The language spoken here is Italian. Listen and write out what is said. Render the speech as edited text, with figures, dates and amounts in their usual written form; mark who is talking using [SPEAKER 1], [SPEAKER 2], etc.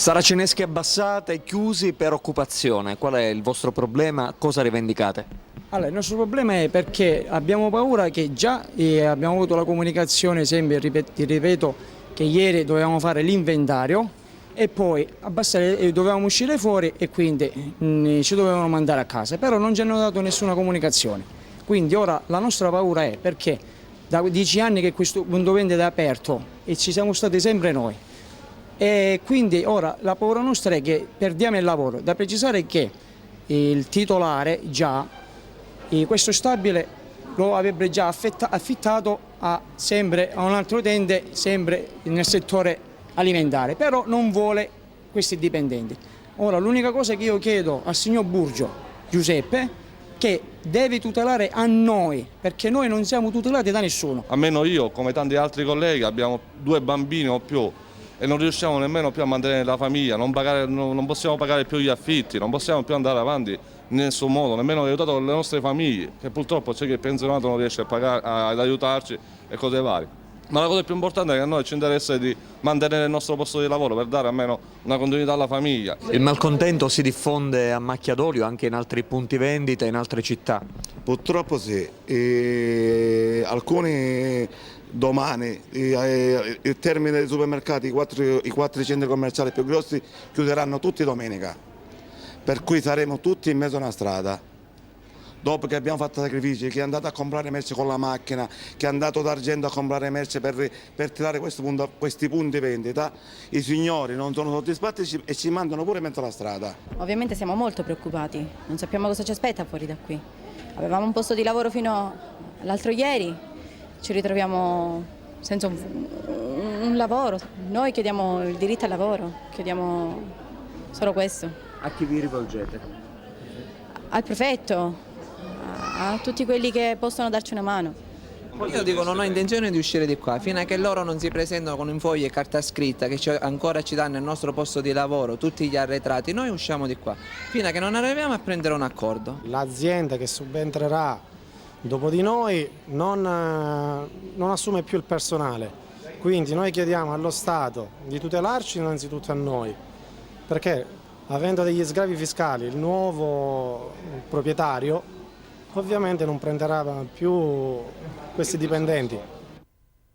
[SPEAKER 1] Saracinesche abbassate, chiusi per occupazione. Qual è il vostro problema? Cosa rivendicate?
[SPEAKER 2] Allora, il nostro problema è perché abbiamo paura che già abbiamo avuto la comunicazione, sempre, ti ripeto, che ieri dovevamo fare l'inventario e poi abbassare, dovevamo uscire fuori e quindi ci dovevano mandare a casa, però non ci hanno dato nessuna comunicazione. Quindi ora la nostra paura è perché da 10 anni che questo punto vendita è aperto e ci siamo stati sempre noi. E quindi ora la paura nostra è che perdiamo il lavoro. Da precisare che il titolare già questo stabile lo avrebbe già affittato sempre a un altro utente, sempre nel settore alimentare, però non vuole questi dipendenti. Ora l'unica cosa che io chiedo al signor Burgio Giuseppe che deve tutelare a noi, perché noi non siamo tutelati da nessuno.
[SPEAKER 3] Almeno io, come tanti altri colleghi, abbiamo 2 bambini o più e non riusciamo nemmeno più a mantenere la famiglia, non possiamo pagare più gli affitti, non possiamo più andare avanti in nessun modo, nemmeno aiutato le nostre famiglie, che purtroppo c'è chi è pensionato non riesce a pagare, ad aiutarci e cose varie. Ma la cosa più importante è che a noi ci interessa di mantenere il nostro posto di lavoro per dare almeno una continuità alla famiglia.
[SPEAKER 1] Il malcontento si diffonde a macchia d'olio anche in altri punti vendita, in altre città.
[SPEAKER 4] Purtroppo sì, alcuni domani il termine dei supermercati, i 4 centri commerciali più grossi chiuderanno tutti domenica, per cui saremo tutti in mezzo a una strada. Dopo che abbiamo fatto sacrifici, chi è andato a comprare merce con la macchina, chi è andato d'argento a comprare merce per tirare questi punti vendita, i signori non sono soddisfatti e ci mandano pure in mezzo alla strada.
[SPEAKER 5] Ovviamente siamo molto preoccupati, non sappiamo cosa ci aspetta fuori da qui. Avevamo un posto di lavoro fino all'altro ieri, ci ritroviamo senza un lavoro. Noi chiediamo il diritto al lavoro, chiediamo solo questo.
[SPEAKER 1] A chi vi rivolgete?
[SPEAKER 5] Al prefetto, a tutti quelli che possono darci una mano.
[SPEAKER 6] Io dico non ho intenzione di uscire di qua, fino a che loro non si presentano con un foglio e carta scritta che ancora ci danno il nostro posto di lavoro, tutti gli arretrati, noi usciamo di qua, fino a che non arriviamo a prendere un accordo.
[SPEAKER 7] L'azienda che subentrerà dopo di noi non assume più il personale, quindi noi chiediamo allo Stato di tutelarci innanzitutto a noi, perché avendo degli sgravi fiscali il nuovo proprietario ovviamente non prenderà più questi dipendenti.